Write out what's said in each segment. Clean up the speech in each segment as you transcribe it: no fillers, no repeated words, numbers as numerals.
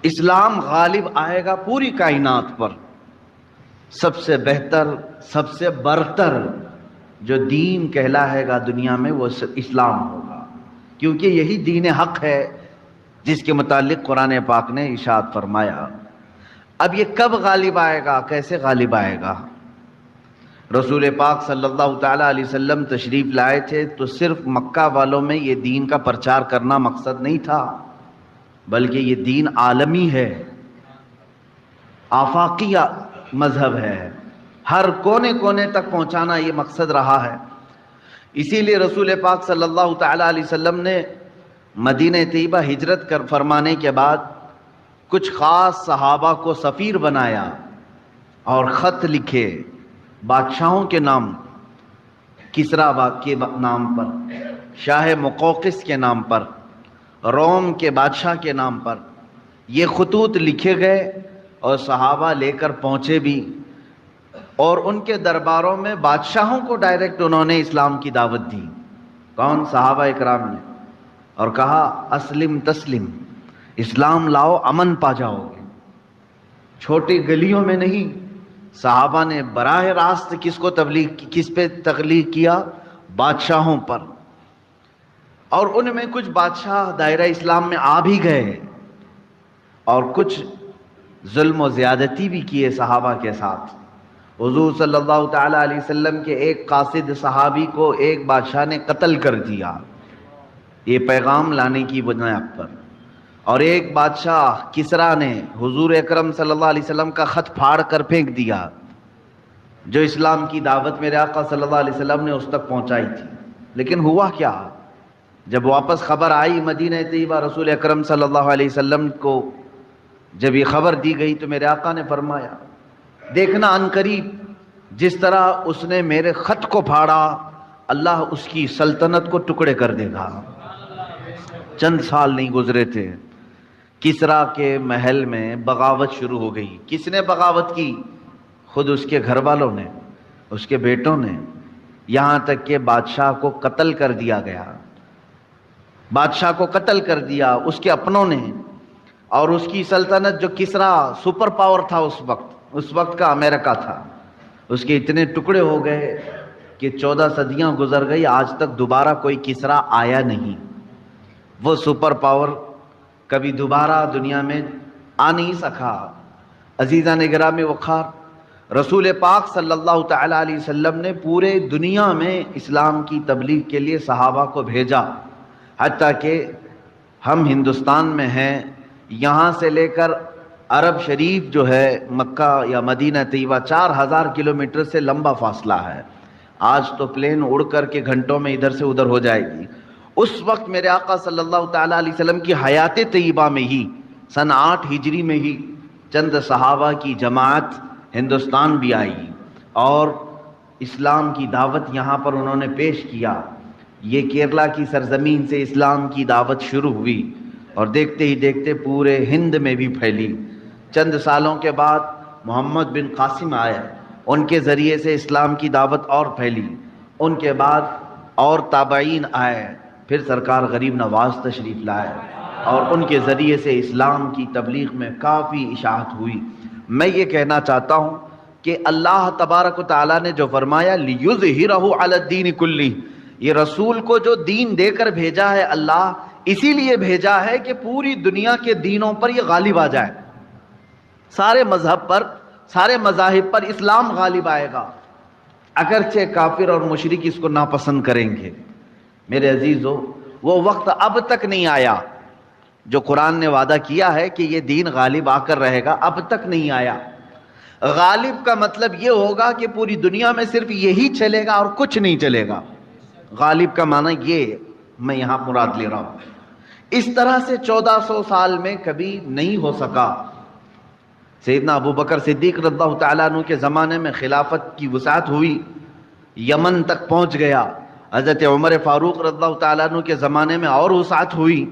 اسلام غالب آئے گا پوری کائنات پر. سب سے بہتر، سب سے برتر جو دین کہلائے گا دنیا میں وہ اسلام ہوگا، کیونکہ یہی دین حق ہے جس کے متعلق قرآن پاک نے ارشاد فرمایا. اب یہ کب غالب آئے گا، کیسے غالب آئے گا؟ رسول پاک صلی اللہ تعالیٰ علیہ وسلم تشریف لائے تھے تو صرف مکہ والوں میں یہ دین کا پرچار کرنا مقصد نہیں تھا، بلکہ یہ دین عالمی ہے، آفاقی مذہب ہے، ہر کونے کونے تک پہنچانا یہ مقصد رہا ہے. اسی لیے رسول پاک صلی اللہ تعالیٰ علیہ وسلم نے مدینہ طیبہ ہجرت فرمانے کے بعد کچھ خاص صحابہ کو سفیر بنایا اور خط لکھے بادشاہوں کے نام، کسریٰ کے نام پر، شاہ مقوقس کے نام پر، روم کے بادشاہ کے نام پر یہ خطوط لکھے گئے اور صحابہ لے کر پہنچے بھی، اور ان کے درباروں میں بادشاہوں کو ڈائریکٹ انہوں نے اسلام کی دعوت دی. کون؟ صحابہ اکرام نے. اور کہا اسلم تسلم، اسلام لاؤ امن پا جاؤ گے. چھوٹی گلیوں میں نہیں، صحابہ نے براہ راست کس پہ تبلیغ کیا؟ بادشاہوں پر. اور ان میں کچھ بادشاہ دائرہ اسلام میں آ بھی گئے اور کچھ ظلم و زیادتی بھی کیے صحابہ کے ساتھ. حضور صلی اللہ تعالیٰ علیہ وسلم کے ایک قاصد صحابی کو ایک بادشاہ نے قتل کر دیا یہ پیغام لانے کی بنیاد پر، اور ایک بادشاہ کسریٰ نے حضور اکرم صلی اللہ علیہ وسلم کا خط پھاڑ کر پھینک دیا جو اسلام کی دعوت میرے آقا صلی اللہ علیہ وسلم نے اس تک پہنچائی تھی. لیکن ہوا کیا؟ جب واپس خبر آئی مدینہ طیبہ رسول اکرم صلی اللہ علیہ وسلم کو جب یہ خبر دی گئی تو میرے آقا نے فرمایا دیکھنا عنقریب جس طرح اس نے میرے خط کو پھاڑا اللہ اس کی سلطنت کو ٹکڑے کر دے گا. چند سال نہیں گزرے تھے، کسریٰ کے محل میں بغاوت شروع ہو گئی. کس نے بغاوت کی؟ خود اس کے گھر والوں نے، اس کے بیٹوں نے، یہاں تک کہ بادشاہ کو قتل کر دیا گیا. بادشاہ کو قتل کر دیا اس کے اپنوں نے. اور اس کی سلطنت جو کسریٰ سپر پاور تھا اس وقت کا امریکہ تھا، اس کے اتنے ٹکڑے ہو گئے کہ 14 صدیاں گزر گئی، آج تک دوبارہ کوئی کسریٰ آیا نہیں. وہ سپر پاور کبھی دوبارہ دنیا میں آ نہیں سکا. عزیزان گرامی وقار، رسول پاک صلی اللہ تعالیٰ علیہ وسلم نے پورے دنیا میں اسلام کی تبلیغ کے لیے صحابہ کو بھیجا. حتیٰ کہ ہم ہندوستان میں ہیں، یہاں سے لے کر عرب شریف جو ہے مکہ یا مدینہ طیبہ 4000 کلومیٹر سے لمبا فاصلہ ہے. آج تو پلین اڑ کر کے گھنٹوں میں ادھر سے ادھر ہو جائے گی. اس وقت میرے آقا صلی اللہ تعالیٰ علیہ وسلم کی حیات طیبہ میں ہی سن 8 ہجری میں ہی چند صحابہ کی جماعت ہندوستان بھی آئی اور اسلام کی دعوت یہاں پر انہوں نے پیش کیا. یہ کیرلا کی سرزمین سے اسلام کی دعوت شروع ہوئی اور دیکھتے ہی دیکھتے پورے ہند میں بھی پھیلی. چند سالوں کے بعد محمد بن قاسم آئے، ان کے ذریعے سے اسلام کی دعوت اور پھیلی. ان کے بعد اور تابعین آئے، پھر سرکار غریب نواز تشریف لائے اور ان کے ذریعے سے اسلام کی تبلیغ میں کافی اشاعت ہوئی. میں یہ کہنا چاہتا ہوں کہ اللہ تبارک و تعالیٰ نے جو فرمایا لِيُظْهِرَهُ عَلَى الدِّينِ كُلِّهِ، یہ رسول کو جو دین دے کر بھیجا ہے اللہ اسی لیے بھیجا ہے کہ پوری دنیا کے دینوں پر یہ غالب آ جائے. سارے مذہب پر، سارے مذاہب پر اسلام غالب آئے گا، اگرچہ کافر اور مشرک اس کو ناپسند کریں گے. میرے عزیزو، وہ وقت اب تک نہیں آیا جو قرآن نے وعدہ کیا ہے کہ یہ دین غالب آ کر رہے گا، اب تک نہیں آیا. غالب کا مطلب یہ ہوگا کہ پوری دنیا میں صرف یہی چلے گا اور کچھ نہیں چلے گا. غالب کا معنی یہ میں یہاں مراد لے رہا ہوں. اس طرح سے 1400 سال میں کبھی نہیں ہو سکا. سیدنا ابو بکر صدیق رضی اللہ تعالیٰ عنہ کے زمانے میں خلافت کی وسعت ہوئی، یمن تک پہنچ گیا. حضرت عمر فاروق رضی اللہ تعالیٰ عنہ کے زمانے میں اور وسعت ہوئی،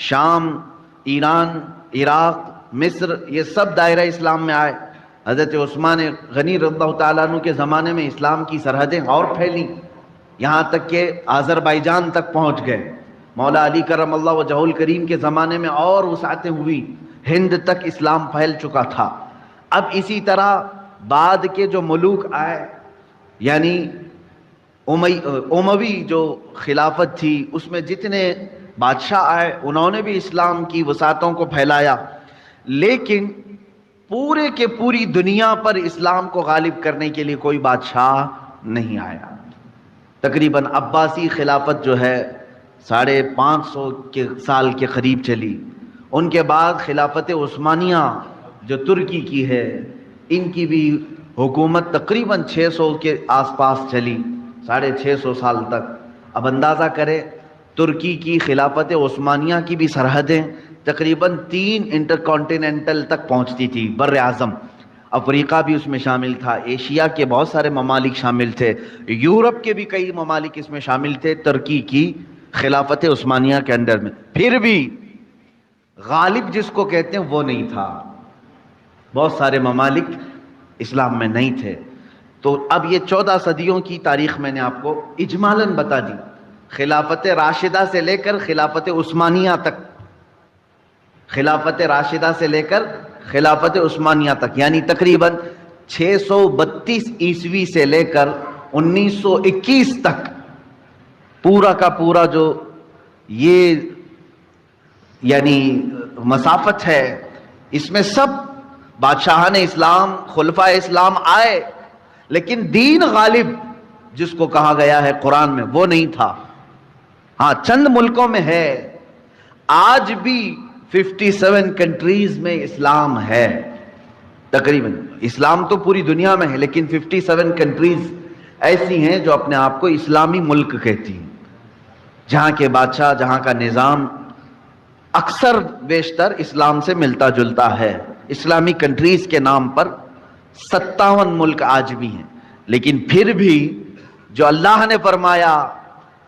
شام، ایران، عراق، مصر یہ سب دائرہ اسلام میں آئے. حضرت عثمان غنی رضی اللہ تعالیٰ عنہ کے زمانے میں اسلام کی سرحدیں اور پھیلیں، یہاں تک کہ آذربائیجان تک پہنچ گئے. مولا علی کرم اللہ وجہہ الکریم کے زمانے میں اور وسعتیں ہوئی، ہند تک اسلام پھیل چکا تھا۔ اب اسی طرح بعد کے جو ملوک آئے، یعنی اموی جو خلافت تھی، اس میں جتنے بادشاہ آئے انہوں نے بھی اسلام کی وسعتوں کو پھیلایا، لیکن پورے کے پوری دنیا پر اسلام کو غالب کرنے کے لیے کوئی بادشاہ نہیں آیا۔ تقریباً عباسی خلافت جو ہے 550 کے سال کے قریب چلی، ان کے بعد خلافت عثمانیہ جو ترکی کی ہے، ان کی بھی حکومت تقریباً 600 کے آس پاس چلی، 650 سال تک۔ اب اندازہ کریں ترکی کی خلافت عثمانیہ کی بھی سرحدیں تقریباً 3 انٹرکانٹیننٹل تک پہنچتی تھی، بر اعظم۔ افریقہ بھی اس میں شامل تھا، ایشیا کے بہت سارے ممالک شامل تھے، یورپ کے بھی کئی ممالک اس میں شامل تھے ترکی کی خلافت عثمانیہ کے اندر میں۔ پھر بھی غالب جس کو کہتے ہیں وہ نہیں تھا، بہت سارے ممالک اسلام میں نہیں تھے۔ تو اب یہ 14 صدیوں کی تاریخ میں نے آپ کو اجمالاً بتا دی، خلافت راشدہ سے لے کر خلافت عثمانیہ تک، خلافت راشدہ سے لے کر خلافت عثمانیہ تک، یعنی تقریباً 632 عیسوی سے لے کر 1921 تک پورا کا پورا جو یہ یعنی مسافت ہے، اس میں سب بادشاہان اسلام، خلفائے اسلام آئے، لیکن دین غالب جس کو کہا گیا ہے قرآن میں وہ نہیں تھا۔ ہاں چند ملکوں میں ہے، آج بھی 57 کنٹریز میں اسلام ہے تقریباً۔ اسلام تو پوری دنیا میں ہے، لیکن 57 کنٹریز ایسی ہیں جو اپنے آپ کو اسلامی ملک کہتی ہیں، جہاں کے بادشاہ، جہاں کا نظام اکثر بیشتر اسلام سے ملتا جلتا ہے۔ اسلامی کنٹریز کے نام پر 57 ملک آج بھی ہیں، لیکن پھر بھی جو اللہ نے فرمایا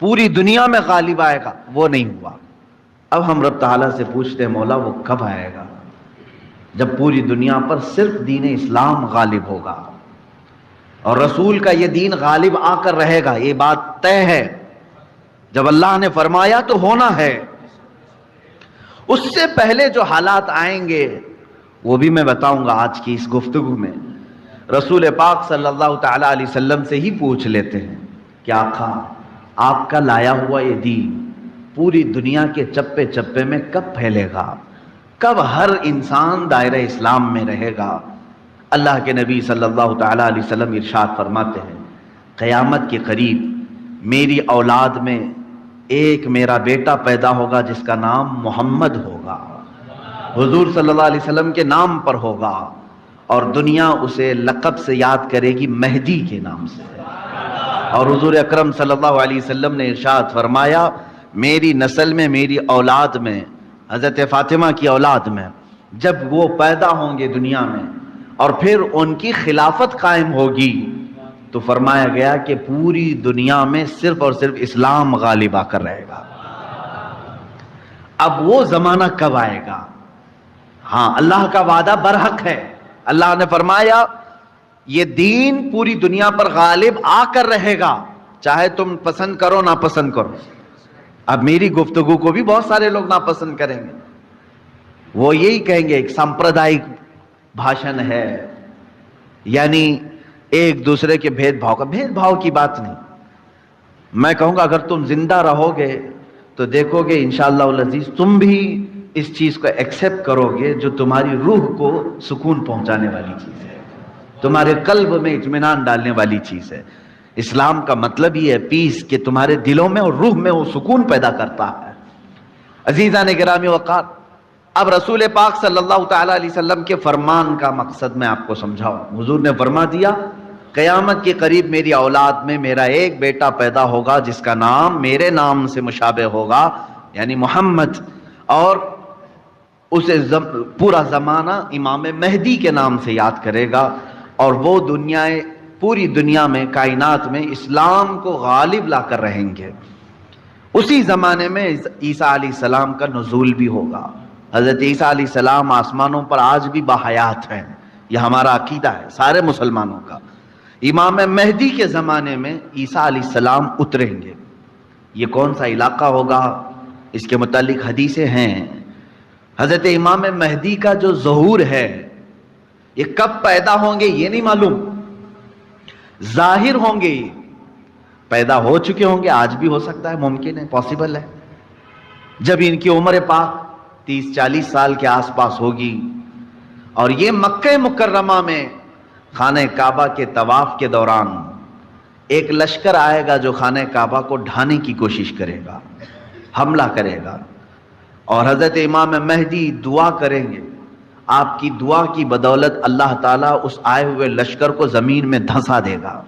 پوری دنیا میں غالب آئے گا وہ نہیں ہوا۔ اب ہم رب تعالیٰ سے پوچھتے ہیں مولا وہ کب آئے گا جب پوری دنیا پر صرف دین اسلام غالب ہوگا اور رسول کا یہ دین غالب آ کر رہے گا، یہ بات طے ہے۔ جب اللہ نے فرمایا تو ہونا ہے۔ اس سے پہلے جو حالات آئیں گے وہ بھی میں بتاؤں گا آج کی اس گفتگو میں۔ رسول پاک صلی اللہ تعالی علیہ وسلم سے ہی پوچھ لیتے ہیں کہ آقا آپ کا لایا ہوا یہ دین پوری دنیا کے چپے چپے میں کب پھیلے گا، کب ہر انسان دائرہ اسلام میں رہے گا؟ اللہ کے نبی صلی اللہ تعالی علیہ وسلم ارشاد فرماتے ہیں قیامت کے قریب میری اولاد میں ایک میرا بیٹا پیدا ہوگا جس کا نام محمد ہوگا، حضور صلی اللہ علیہ وسلم کے نام پر ہوگا، اور دنیا اسے لقب سے یاد کرے گی مہدی کے نام سے۔ اور حضور اکرم صلی اللہ علیہ وسلم نے ارشاد فرمایا میری نسل میں، میری اولاد میں، حضرت فاطمہ کی اولاد میں جب وہ پیدا ہوں گے دنیا میں اور پھر ان کی خلافت قائم ہوگی تو فرمایا گیا کہ پوری دنیا میں صرف اور صرف اسلام غالب آ کر رہے گا۔ اب وہ زمانہ کب آئے گا؟ ہاں اللہ کا وعدہ برحق ہے۔ اللہ نے فرمایا یہ دین پوری دنیا پر غالب آ کر رہے گا، چاہے تم پسند کرو نہ پسند کرو۔ اب میری گفتگو کو بھی بہت سارے لوگ ناپسند کریں گے، وہ یہی کہیں گے ایک سامپردائک بھاشن ہے، یعنی ایک دوسرے کے بھید بھاؤ کی بات نہیں۔ میں کہوں گا اگر تم زندہ رہو گے تو دیکھو گے انشاءاللہ العزیز تم بھی اس چیز کو ایکسیپٹ کرو گے جو تمہاری روح کو سکون پہنچانے والی چیز ہے، تمہارے قلب میں اطمینان ڈالنے والی چیز ہے۔ اسلام کا مطلب یہ ہے پیس، کہ تمہارے دلوں میں اور روح میں وہ سکون پیدا کرتا ہے۔ عزیزان گرامی وقار، اب رسول پاک صلی اللہ تعالی علیہ وسلم کے فرمان کا مقصد میں آپ کو سمجھاؤں۔ حضور نے فرما دیا قیامت کے قریب میری اولاد میں میرا ایک بیٹا پیدا ہوگا جس کا نام میرے نام سے مشابہ ہوگا، یعنی محمد، اور اسے پورا زمانہ امام مہدی کے نام سے یاد کرے گا، اور وہ پوری دنیا میں، کائنات میں اسلام کو غالب لا کر رہیں گے۔ اسی زمانے میں عیسیٰ علیہ السلام کا نزول بھی ہوگا۔ حضرت عیسیٰ علیہ السلام آسمانوں پر آج بھی باحیات ہیں، یہ ہمارا عقیدہ ہے سارے مسلمانوں کا۔ امام مہدی کے زمانے میں عیسیٰ علیہ السلام اتریں گے۔ یہ کون سا علاقہ ہوگا اس کے متعلق حدیثیں ہیں۔ حضرت امام مہدی کا جو ظہور ہے یہ کب پیدا ہوں گے یہ نہیں معلوم، ظاہر ہوں گے، پیدا ہو چکے ہوں گے، آج بھی ہو سکتا ہے، ممکن ہے، پاسبل ہے۔ جب ان کی عمر پاک 30-40 سال کے آس پاس ہوگی اور یہ مکہ مکرمہ میں خانہ کعبہ کے طواف کے دوران ایک لشکر آئے گا جو خانہ کعبہ کو ڈھانے کی کوشش کرے گا، حملہ کرے گا، اور حضرت امام مہدی دعا کریں گے، آپ کی دعا کی بدولت اللہ تعالیٰ اس آئے ہوئے لشکر کو زمین میں دھنسا دے گا،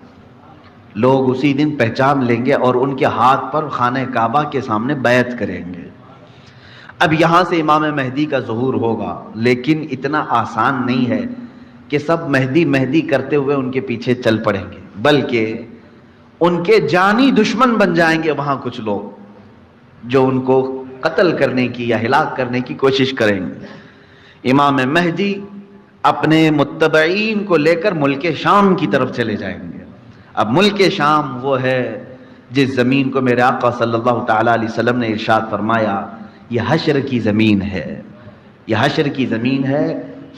لوگ اسی دن پہچان لیں گے اور ان کے ہاتھ پر خانہ کعبہ کے سامنے بیعت کریں گے۔ اب یہاں سے امام مہدی کا ظہور ہوگا، لیکن اتنا آسان نہیں ہے کہ سب مہدی مہدی کرتے ہوئے ان کے پیچھے چل پڑیں گے، بلکہ ان کے جانی دشمن بن جائیں گے وہاں کچھ لوگ جو ان کو قتل کرنے کی یا ہلاک کرنے کی کوشش کریں گے۔ امام مہدی اپنے متبعین کو لے کر ملک شام کی طرف چلے جائیں گے۔ اب ملک شام وہ ہے جس زمین کو میرے آقا صلی اللہ تعالیٰ علیہ وسلم نے ارشاد فرمایا یہ حشر کی زمین ہے، یہ حشر کی زمین ہے،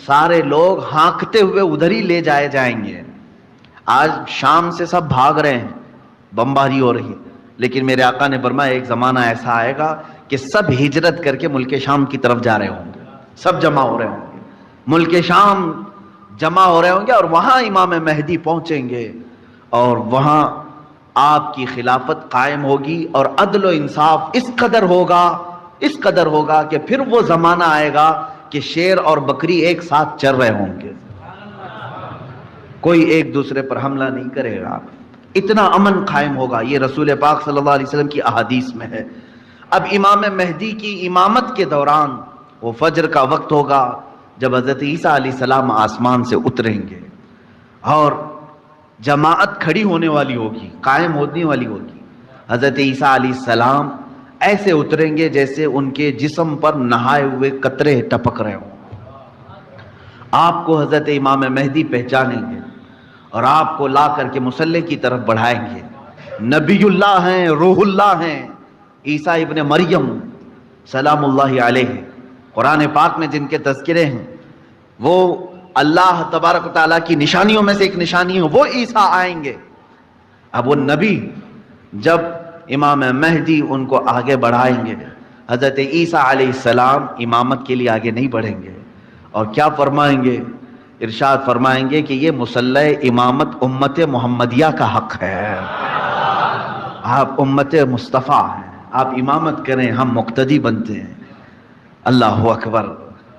سارے لوگ ہانکتے ہوئے ادھر ہی لے جائے جائیں گے۔ آج شام سے سب بھاگ رہے ہیں، بمباری ہو رہی ہے، لیکن میرے آقا نے فرمایا ایک زمانہ ایسا آئے گا کہ سب ہجرت کر کے ملک شام کی طرف جا رہے ہوں گے، سب جمع ہو رہے ہوں گے، ملک شام جمع ہو رہے ہوں گے، اور وہاں امام مہدی پہنچیں گے اور وہاں آپ کی خلافت قائم ہوگی، اور عدل و انصاف اس قدر ہوگا کہ پھر وہ زمانہ آئے گا کہ شیر اور بکری ایک ساتھ چر رہے ہوں گے، کوئی ایک دوسرے پر حملہ نہیں کرے گا، اتنا امن قائم ہوگا۔ یہ رسول پاک صلی اللہ علیہ وسلم کی احادیث میں ہے۔ اب امام مہدی کی امامت کے دوران وہ فجر کا وقت ہوگا جب حضرت عیسیٰ علیہ السلام آسمان سے اتریں گے اور جماعت کھڑی ہونے والی ہوگی، قائم ہونے والی ہوگی۔ حضرت عیسیٰ علیہ السلام ایسے اتریں گے جیسے ان کے جسم پر نہائے ہوئے قطرے ٹپک رہے ہوں، آپ کو حضرت امام مہدی پہچانیں گے اور آپ کو لا کر کے مصلی کی طرف بڑھائیں گے۔ نبی اللہ ہیں، روح اللہ ہیں، عیسیٰ ابن مریم سلام اللہ علیہ، قرآن پاک میں جن کے تذکرے ہیں، وہ اللہ تبارک و تعالیٰ کی نشانیوں میں سے ایک نشانی ہے، وہ عیسیٰ آئیں گے۔ اب وہ نبی جب امام مہدی ان کو آگے بڑھائیں گے، حضرت عیسیٰ علیہ السلام امامت کے لیے آگے نہیں بڑھیں گے، اور کیا فرمائیں گے؟ ارشاد فرمائیں گے کہ یہ مصلی امامت امت محمدیہ کا حق ہے، آپ امت مصطفیٰ ہیں، آپ امامت کریں، ہم مقتدی بنتے ہیں۔ اللہ اکبر،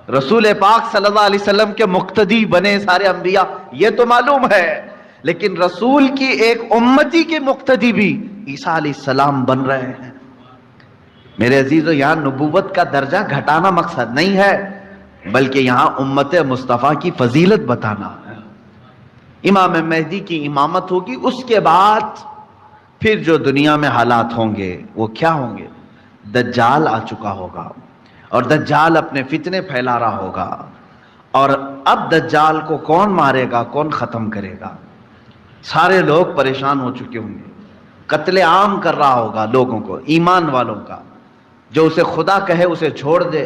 رسول پاک صلی اللہ علیہ وسلم کے مقتدی بنے سارے انبیاء، یہ تو معلوم ہے، لیکن رسول کی ایک امتی کے مقتدی بھی عیسیٰ علیہ السلام بن رہے ہیں۔ میرے عزیزو، یہاں نبوت کا درجہ گھٹانا مقصد نہیں ہے، بلکہ یہاں امت مصطفیٰ کی فضیلت بتانا ہے۔ امام مہدی کی امامت ہوگی، اس کے بعد پھر جو دنیا میں حالات ہوں گے وہ کیا ہوں گے؟ دجال آ چکا ہوگا، اور دجال اپنے فتنے پھیلا رہا ہوگا، اور اب دجال کو کون مارے گا، کون ختم کرے گا؟ سارے لوگ پریشان ہو چکے ہوں گے، قتل عام کر رہا ہوگا لوگوں کو، ایمان والوں کا، جو اسے خدا کہے اسے چھوڑ دے،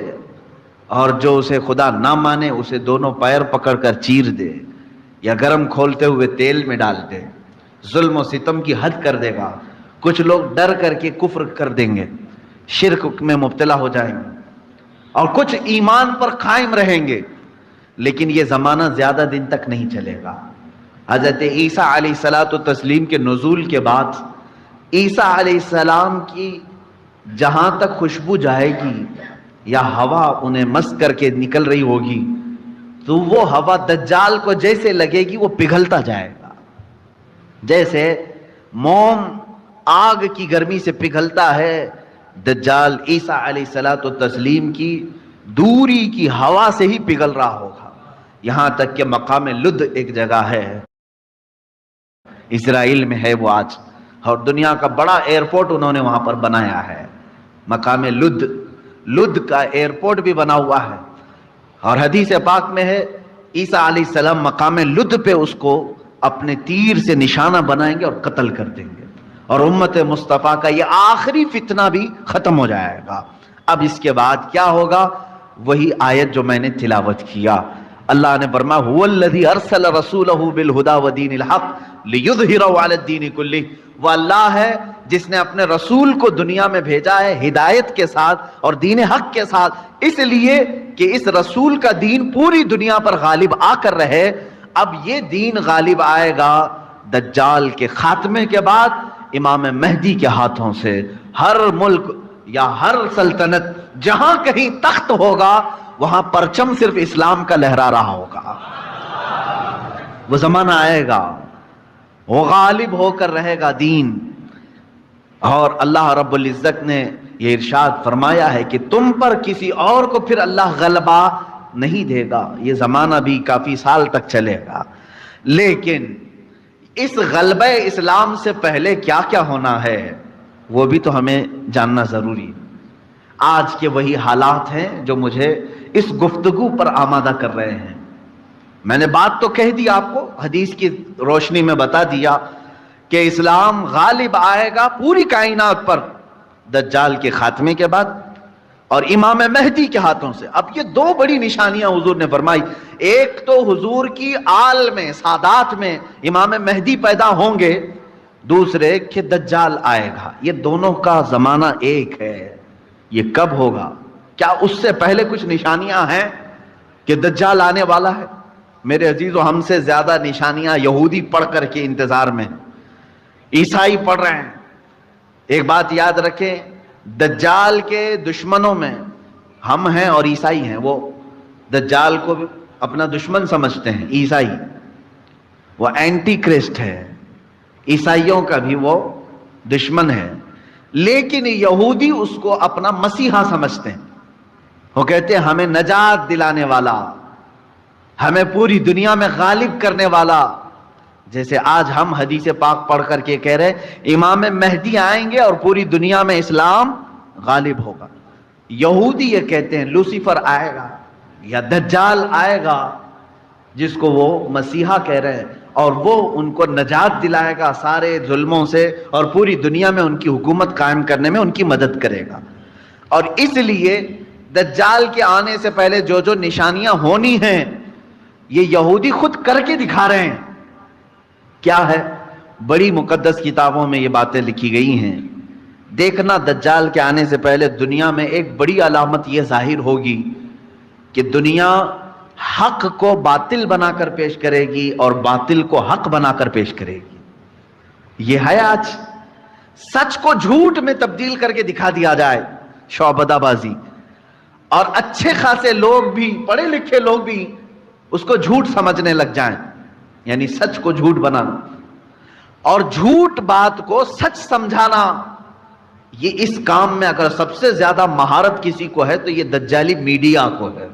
اور جو اسے خدا نہ مانے اسے دونوں پیر پکڑ کر چیر دے یا گرم کھولتے ہوئے تیل میں ڈال دے، ظلم و ستم کی حد کر دے گا۔ کچھ لوگ ڈر کر کے کفر کر دیں گے، شرک میں مبتلا ہو جائیں گے، اور کچھ ایمان پر قائم رہیں گے، لیکن یہ زمانہ زیادہ دن تک نہیں چلے گا۔ حضرت عیسیٰ علیہ الصلاۃ والتسلیم کے نزول کے بعد عیسیٰ علیہ السلام کی جہاں تک خوشبو جائے گی یا ہوا انہیں مس کر کے نکل رہی ہوگی، تو وہ ہوا دجال کو جیسے لگے گی وہ پگھلتا جائے گا، جیسے موم آگ کی گرمی سے پگھلتا ہے، دجال عیسیٰ علیہ الصلاۃ والتسلیم کی دوری کی ہوا سے ہی پگھل رہا ہوگا۔ یہاں تک کہ مقام لد ایک جگہ ہے، اسرائیل میں ہے وہ آج، اور دنیا کا بڑا ایئرپورٹ انہوں نے وہاں پر بنایا ہے، مقام لد کا ایئرپورٹ بھی بنا ہوا ہے، اور حدیث پاک میں ہے عیسیٰ علیہ السلام مقام لد پہ اس کو اپنے تیر سے نشانہ بنائیں گے اور قتل کر دیں گے، اور امت مصطفیٰ کا یہ آخری فتنہ بھی ختم ہو جائے گا۔ اب اس کے بعد کیا ہوگا؟ وہی آیت جو میں نے تلاوت کیا. اللہ نے فرمایا هو الذی ارسل رسولہ بالہدی ودین الحق لیظہرہ علی الدین کلہ. وہ اللہ ہے جس نے اپنے رسول کو دنیا میں بھیجا ہے ہدایت کے ساتھ اور دین حق کے ساتھ، اس لیے کہ اس رسول کا دین پوری دنیا پر غالب آ کر رہے. اب یہ دین غالب آئے گا دجال کے خاتمے کے بعد امام مہدی کے ہاتھوں سے. ہر ملک یا ہر سلطنت جہاں کہیں تخت ہوگا وہاں پرچم صرف اسلام کا لہرا رہا ہوگا. وہ زمانہ آئے گا، وہ غالب ہو کر رہے گا دین. اور اللہ رب العزت نے یہ ارشاد فرمایا ہے کہ تم پر کسی اور کو پھر اللہ غلبہ نہیں دے گا. یہ زمانہ بھی کافی سال تک چلے گا، لیکن اس غلبہ اسلام سے پہلے کیا کیا ہونا ہے وہ بھی تو ہمیں جاننا ضروری ہے. آج کے وہی حالات ہیں جو مجھے اس گفتگو پر آمادہ کر رہے ہیں. میں نے بات تو کہہ دی، آپ کو حدیث کی روشنی میں بتا دیا کہ اسلام غالب آئے گا پوری کائنات پر دجال کے خاتمے کے بعد اور امام مہدی کے ہاتھوں سے. اب یہ دو بڑی نشانیاں حضور نے فرمائی. ایک تو حضور کی آل میں سادات میں امام مہدی پیدا ہوں گے، دوسرے کہ دجال آئے گا. یہ دونوں کا زمانہ ایک ہے. یہ کب ہوگا؟ کیا اس سے پہلے کچھ نشانیاں ہیں کہ دجال آنے والا ہے؟ میرے عزیزو، ہم سے زیادہ نشانیاں یہودی پڑھ کر کے انتظار میں، عیسائی پڑھ رہے ہیں. ایک بات یاد رکھیں، دجال کے دشمنوں میں ہم ہیں اور عیسائی ہیں. وہ دجال کو اپنا دشمن سمجھتے ہیں عیسائی، وہ اینٹی کرسٹ ہے، عیسائیوں کا بھی وہ دشمن ہے. لیکن یہودی اس کو اپنا مسیحا سمجھتے ہیں. وہ کہتے ہیں ہمیں نجات دلانے والا، ہمیں پوری دنیا میں غالب کرنے والا. جیسے آج ہم حدیث پاک پڑھ کر کے کہہ رہے امام مہدی آئیں گے اور پوری دنیا میں اسلام غالب ہوگا. یہودی یہ کہتے ہیں لوسیفر آئے گا یا دجال آئے گا، جس کو وہ مسیحا کہہ رہے ہیں، اور وہ ان کو نجات دلائے گا سارے ظلموں سے اور پوری دنیا میں ان کی حکومت قائم کرنے میں ان کی مدد کرے گا. اور اس لیے دجال کے آنے سے پہلے جو جو نشانیاں ہونی ہیں یہ یہودی خود کر کے دکھا رہے ہیں. کیا ہے؟ بڑی مقدس کتابوں میں یہ باتیں لکھی گئی ہیں. دیکھنا دجال کے آنے سے پہلے دنیا میں ایک بڑی علامت یہ ظاہر ہوگی کہ دنیا حق کو باطل بنا کر پیش کرے گی اور باطل کو حق بنا کر پیش کرے گی. یہ ہے آج سچ کو جھوٹ میں تبدیل کر کے دکھا دیا جائے، شعبدہ بازی. اور اچھے خاصے لوگ بھی، پڑھے لکھے لوگ بھی اس کو جھوٹ سمجھنے لگ جائیں، یعنی سچ کو جھوٹ بنانا اور جھوٹ بات کو سچ سمجھانا. یہ اس کام میں اگر سب سے زیادہ مہارت کسی کو ہے تو یہ دجالی میڈیا کو ہے.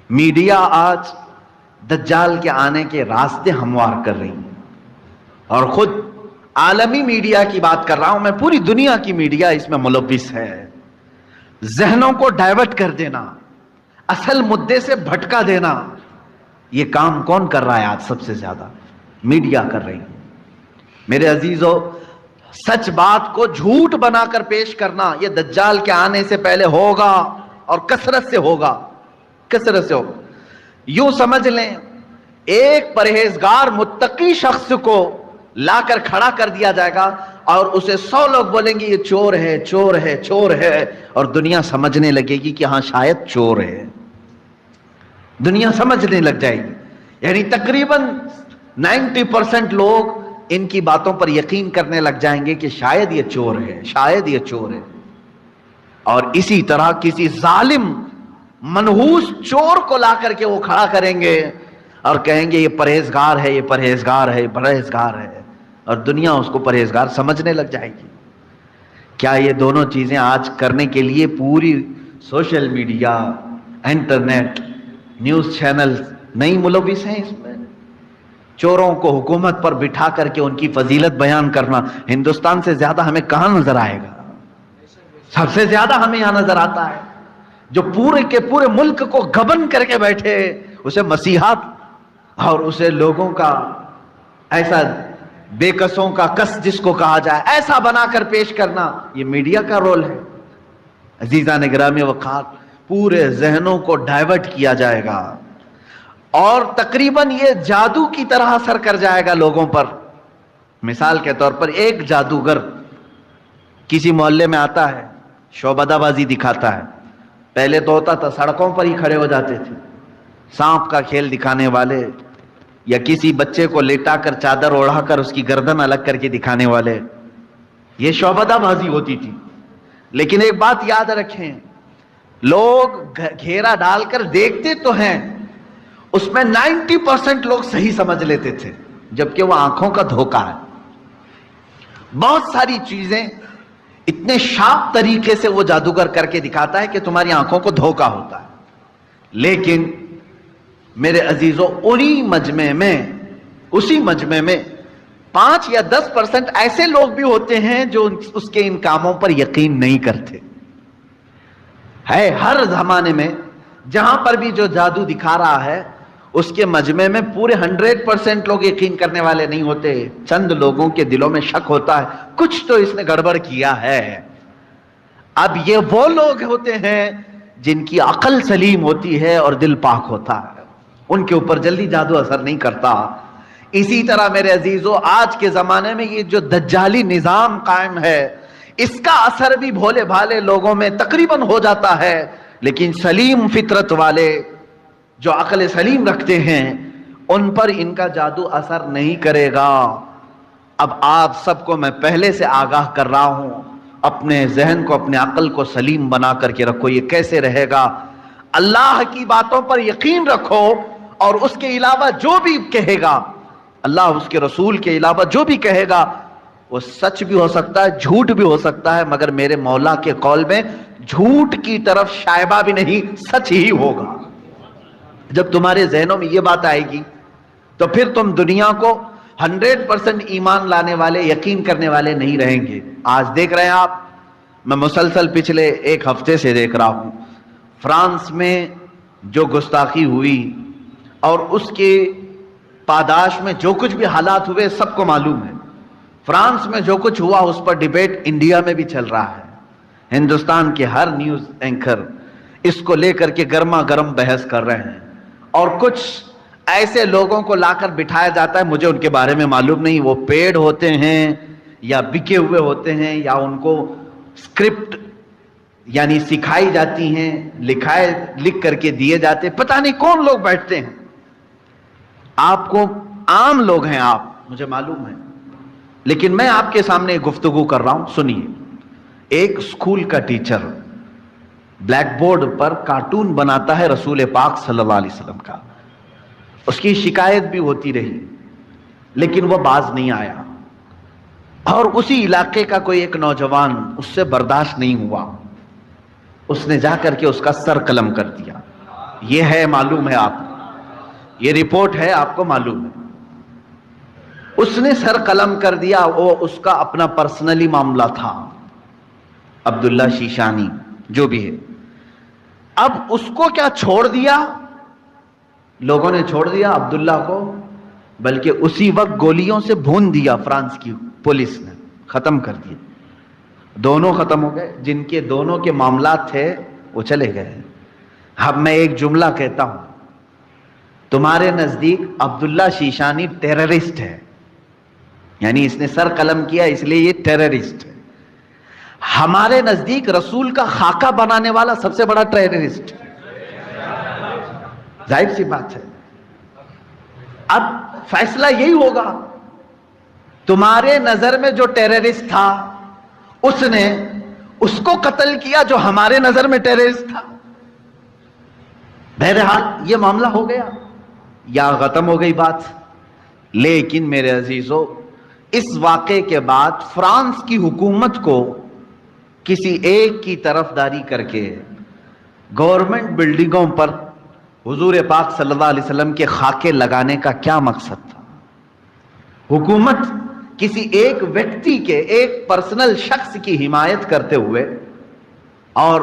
میڈیا آج دجال کے آنے کے راستے ہموار کر رہی ہے، اور خود عالمی میڈیا کی بات کر رہا ہوں میں، پوری دنیا کی میڈیا اس میں ملوث ہے. ذہنوں کو ڈائیورٹ کر دینا، اصل مدے سے بھٹکا دینا، یہ کام کون کر رہا ہے آج؟ سب سے زیادہ میڈیا کر رہی ہے. میرے عزیزو، سچ بات کو جھوٹ بنا کر پیش کرنا یہ دجال کے آنے سے پہلے ہوگا اور کثرت سے ہوگا، کثرت سے ہوگا. یوں سمجھ لیں ایک پرہیزگار متقی شخص کو لا کر کھڑا کر دیا جائے گا اور اسے 100 لوگ بولیں گے یہ چور ہے، چور ہے، چور ہے، اور دنیا سمجھنے لگے گی کہ ہاں شاید چور ہے. دنیا سمجھنے لگ جائے گی. یعنی تقریباً 90% لوگ ان کی باتوں پر یقین کرنے لگ جائیں گے کہ شاید یہ چور ہے، شاید یہ چور ہے. اور اسی طرح کسی ظالم منحوس چور کو لا کر کے وہ کھڑا کریں گے اور کہیں گے یہ پرہیزگار ہے، یہ پرہیزگار ہے، یہ پرہیزگار ہے، اور دنیا اس کو پرہیزگار سمجھنے لگ جائے گی. کیا یہ دونوں چیزیں آج کرنے کے لیے پوری social media, internet, news channel نہیں ملوث ہیں اس میں؟ چوروں کو حکومت پر بٹھا کر کے ان کی فضیلت بیان کرنا ہندوستان سے زیادہ ہمیں کہاں نظر آئے گا؟ سب سے زیادہ ہمیں یہاں نظر آتا ہے. جو پورے کے پورے ملک کو گبن کر کے بیٹھے، اسے مسیحات اور اسے لوگوں کا ایسا بے کسوں کا کس جس کو کہا جائے ایسا بنا کر پیش کرنا، یہ میڈیا کا رول ہے. عزیزان گرامی وقار، پورے ذہنوں کو ڈائیورٹ کیا جائے گا اور تقریباً یہ جادو کی طرح اثر کر جائے گا لوگوں پر. مثال کے طور پر ایک جادوگر کسی محلے میں آتا ہے, شعبدہ بازی دکھاتا ہے. پہلے تو ہوتا تھا سڑکوں پر ہی کھڑے ہو جاتے تھے, سانپ کا کھیل دکھانے والے, یا کسی بچے کو لیٹا کر چادر اوڑھا کر اس کی گردن الگ کر کے دکھانے والے. یہ شعبدہ بازی ہوتی تھی. لیکن ایک بات یاد رکھیں, لوگ گھیرا ڈال کر دیکھتے تو ہیں, اس میں 90% لوگ صحیح سمجھ لیتے تھے, جبکہ وہ آنکھوں کا دھوکہ ہے. بہت ساری چیزیں اتنے شارپ طریقے سے وہ جادوگر کر کے دکھاتا ہے کہ تمہاری آنکھوں کو دھوکہ ہوتا ہے. لیکن میرے عزیزوں, اسی مجمع میں 5 یا 10% ایسے لوگ بھی ہوتے ہیں جو اس کے ان کاموں پر یقین نہیں کرتے. ہے ہر زمانے میں جہاں پر بھی جو جادو دکھا رہا ہے, اس کے مجمع میں پورے 100% لوگ یقین کرنے والے نہیں ہوتے. چند لوگوں کے دلوں میں شک ہوتا ہے, کچھ تو اس نے گڑبڑ کیا ہے. اب یہ وہ لوگ ہوتے ہیں جن کی عقل سلیم ہوتی ہے اور دل پاک ہوتا ہے, ان کے اوپر جلدی جادو اثر نہیں کرتا. اسی طرح میرے عزیزو, آج کے زمانے میں یہ جو دجالی نظام قائم ہے, اس کا اثر بھی بھولے بھالے لوگوں میں تقریباً ہو جاتا ہے. لیکن سلیم فطرت والے جو عقل سلیم رکھتے ہیں, ان پر ان کا جادو اثر نہیں کرے گا. اب آپ سب کو میں پہلے سے آگاہ کر رہا ہوں, اپنے ذہن کو, اپنے عقل کو سلیم بنا کر کے رکھو. یہ کیسے رہے گا؟ اللہ کی باتوں پر یقین رکھو, اور اس کے علاوہ جو بھی کہے گا, اللہ اس کے رسول کے علاوہ جو بھی کہے گا, وہ سچ بھی ہو سکتا ہے, جھوٹ بھی ہو سکتا ہے, مگر میرے مولا کے قول میں جھوٹ کی طرف شائبہ بھی نہیں, سچ ہی ہوگا. جب تمہارے ذہنوں میں یہ بات آئے گی تو پھر تم دنیا کو 100% ایمان لانے والے, یقین کرنے والے نہیں رہیں گے. آج دیکھ رہے ہیں آپ, میں مسلسل پچھلے 1 ہفتے سے دیکھ رہا ہوں, فرانس میں جو گستاخی ہوئی اور اس کے پاداش میں جو کچھ بھی حالات ہوئے سب کو معلوم ہے. فرانس میں جو کچھ ہوا اس پر ڈیبیٹ انڈیا میں بھی چل رہا ہے. ہندوستان کے ہر نیوز اینکر اس کو لے کر کے گرما گرم بحث کر رہے ہیں, اور کچھ ایسے لوگوں کو لا کر بٹھایا جاتا ہے, مجھے ان کے بارے میں معلوم نہیں, وہ پیڈ ہوتے ہیں یا بکے ہوئے ہوتے ہیں, یا ان کو اسکرپٹ یعنی سکھائی جاتی ہیں, لکھ کر کے دیے جاتے, پتہ نہیں کون لوگ بیٹھتے ہیں. آپ کو عام لوگ ہیں آپ, مجھے معلوم ہے, لیکن میں آپ کے سامنے گفتگو کر رہا ہوں. سنیے, ایک اسکول کا ٹیچر بلیک بورڈ پر کارٹون بناتا ہے رسول پاک صلی اللہ علیہ وسلم کا. اس کی شکایت بھی ہوتی رہی, لیکن وہ باز نہیں آیا. اور اسی علاقے کا کوئی ایک نوجوان اس سے برداشت نہیں ہوا, اس نے جا کر کے اس کا سر قلم کر دیا. یہ ہے, معلوم ہے آپ, یہ رپورٹ ہے, آپ کو معلوم ہے. اس نے سر قلم کر دیا, وہ اس کا اپنا پرسنلی معاملہ تھا, عبداللہ شیشانی جو بھی ہے. اب اس کو کیا چھوڑ دیا, لوگوں نے چھوڑ دیا عبداللہ کو, بلکہ اسی وقت گولیوں سے بھون دیا فرانس کی پولیس نے, ختم کر دیا. دونوں ختم ہو گئے, جن کے دونوں کے معاملات تھے وہ چلے گئے. اب میں ایک جملہ کہتا ہوں, تمہارے نزدیک عبداللہ شیشانی ٹیررسٹ ہے, یعنی اس نے سر قلم کیا اس لیے یہ ٹیررسٹ ہے. ہمارے نزدیک رسول کا خاکہ بنانے والا سب سے بڑا ٹیررسٹ, ظاہر سی بات ہے. اب فیصلہ یہی ہوگا, تمہارے نظر میں جو ٹیررسٹ تھا اس نے اس کو قتل کیا جو ہمارے نظر میں ٹیررسٹ تھا. بہرحال یہ معاملہ ہو گیا یا ختم ہو گئی بات. لیکن میرے عزیزو, اس واقعے کے بعد فرانس کی حکومت کو کسی ایک کی طرفداری کر کے گورنمنٹ بلڈنگوں پر حضور پاک صلی اللہ علیہ وسلم کے خاکے لگانے کا کیا مقصد تھا؟ حکومت کسی ایک ویکتی کے, ایک پرسنل شخص کی حمایت کرتے ہوئے اور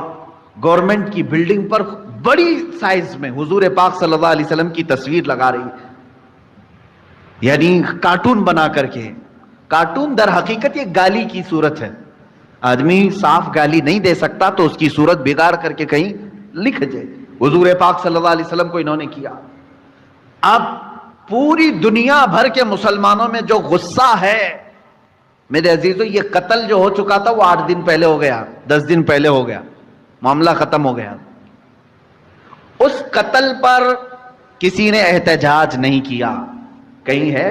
گورنمنٹ کی بلڈنگ پر بڑی سائز میں حضور پاک صلی اللہ علیہ وسلم کی تصویر لگا رہی, یعنی کارٹون بنا کر کے. کارٹون در حقیقت یہ گالی کی صورت ہے, آدمی صاف گالی نہیں دے سکتا تو اس کی صورت بگاڑ کر کے کہیں لکھ جائے حضور پاک صلی اللہ علیہ وسلم کو انہوں نے کیا. اب پوری دنیا بھر کے مسلمانوں میں جو غصہ ہے میرے عزیزو، یہ قتل جو ہو چکا تھا وہ 8 دن پہلے ہو گیا، 10 دن پہلے ہو گیا، معاملہ ختم ہو گیا. اس قتل پر کسی نے احتجاج نہیں کیا، کہیں ہے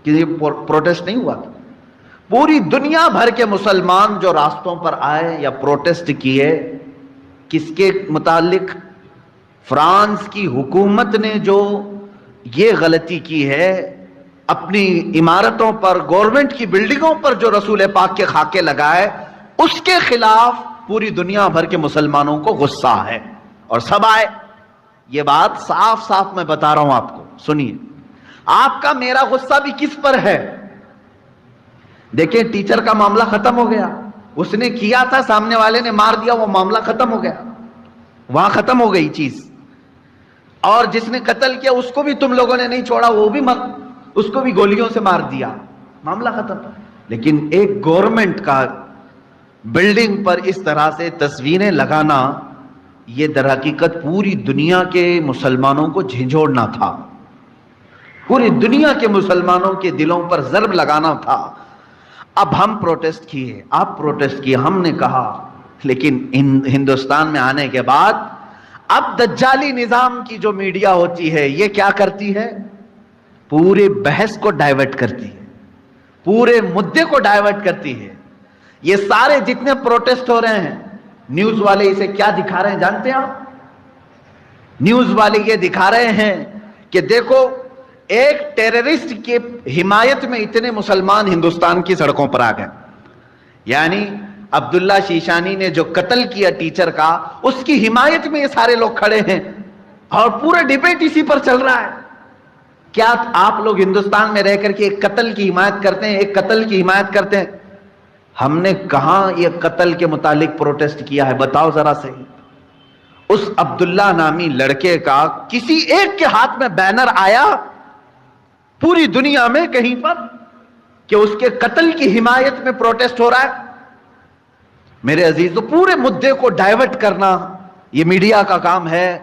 کسی پروٹیسٹ نہیں ہوا. پوری دنیا بھر کے مسلمان جو راستوں پر آئے یا پروٹیسٹ کیے، کس کے متعلق؟ فرانس کی حکومت نے جو یہ غلطی کی ہے، اپنی عمارتوں پر، گورنمنٹ کی بلڈنگوں پر جو رسول پاک کے خاکے لگائے، اس کے خلاف پوری دنیا بھر کے مسلمانوں کو غصہ ہے اور سب آئے. یہ بات صاف صاف میں بتا رہا ہوں آپ کو، سنیے. آپ کا میرا غصہ بھی کس پر ہے؟ دیکھیں ٹیچر کا معاملہ ختم ہو گیا، اس نے کیا تھا، سامنے والے نے مار دیا، وہ معاملہ ختم ہو گیا، وہاں ختم ہو گئی چیز. اور جس نے قتل کیا اس کو بھی تم لوگوں نے نہیں چھوڑا، وہ بھی اس کو بھی گولیوں سے مار دیا، معاملہ ختم. لیکن ایک گورنمنٹ کا بلڈنگ پر اس طرح سے تصویریں لگانا، یہ در حقیقت پوری دنیا کے مسلمانوں کو جھنجھوڑنا تھا، پوری دنیا کے مسلمانوں کے دلوں پر ضرب لگانا تھا. اب ہم پروٹیسٹ کیے، آپ پروٹیسٹ کیے، ہم نے کہا، لیکن ہندوستان میں آنے کے بعد اب دجالی نظام کی جو میڈیا ہوتی ہے یہ کیا کرتی ہے؟ پورے بحث کو ڈائیورٹ کرتی ہے، پورے مدے کو ڈائیورٹ کرتی ہے. یہ سارے جتنے پروٹیسٹ ہو رہے ہیں، نیوز والے اسے کیا دکھا رہے ہیں جانتے ہیں آپ؟ نیوز والے یہ دکھا رہے ہیں کہ دیکھو ایک ٹیررسٹ کی حمایت میں اتنے مسلمان ہندوستان کی سڑکوں پر آ گئے. یعنی عبداللہ شیشانی نے جو قتل کیا ٹیچر کا، اس کی حمایت میں یہ سارے لوگ کھڑے ہیں اور پورا ڈیبیٹ اسی پر چل رہا ہے. کیا آپ لوگ ہندوستان میں رہ کر کے ایک قتل کی حمایت کرتے ہیں؟ ایک قتل کی حمایت کرتے ہیں؟ ہم نے کہاں یہ قتل کے متعلق پروٹیسٹ کیا ہے؟ بتاؤ ذرا صحیح. اس عبداللہ نامی لڑکے کا کسی ایک کے ہاتھ میں بینر آیا پوری دنیا میں کہیں پر کہ اس کے قتل کی حمایت میں پروٹیسٹ ہو رہا ہے؟ میرے عزیزو، پورے مدے کو ڈائیورٹ کرنا یہ میڈیا کا کام ہے،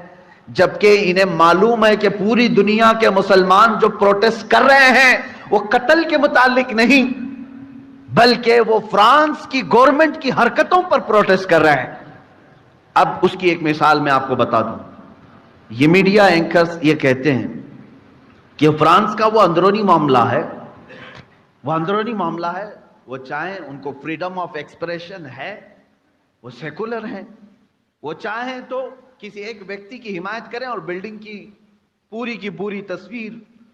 جبکہ انہیں معلوم ہے کہ پوری دنیا کے مسلمان جو پروٹیسٹ کر رہے ہیں وہ قتل کے متعلق نہیں، بلکہ وہ فرانس کی گورنمنٹ کی حرکتوں پر پروٹیسٹ کر رہے ہیں. اب اس کی ایک مثال میں آپ کو بتا دوں. یہ میڈیا اینکرز یہ کہتے ہیں کہ فرانس کا وہ اندرونی معاملہ ہے، وہ اندرونی معاملہ ہے، وہ چاہیں ان کو فریڈم آف ایکسپریشن ہے، وہ سیکولر ہیں، وہ چاہیں تو کسی ایک ویکتی کی حمایت کریں اور بلڈنگ کی پوری تصویر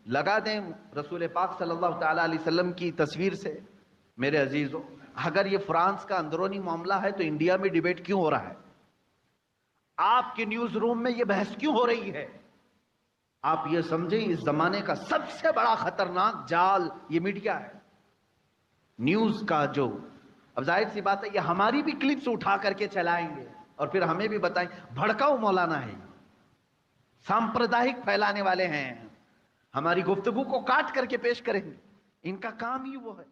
لگا دیں رسول پاک صلی اللہ تعالی علیہ وسلم کی تصویر سے. میرے عزیزو، اگر یہ فرانس کا اندرونی معاملہ ہے تو انڈیا میں ڈیبیٹ کیوں ہو رہا ہے؟ آپ کے نیوز روم میں یہ بحث کیوں ہو رہی ہے؟ آپ یہ سمجھیں اس زمانے کا سب سے بڑا خطرناک جال یہ میڈیا ہے، نیوز کا. جو اب ظاہر سی بات ہے یہ ہماری بھی کلپس اٹھا کر کے چلائیں گے اور پھر ہمیں بھی بتائیں بھڑکاؤ مولانا ہے، سامپردائک پھیلانے والے ہیں، ہماری گفتگو کو کاٹ کر کے پیش کریں گے. ان کا کام ہی وہ ہے.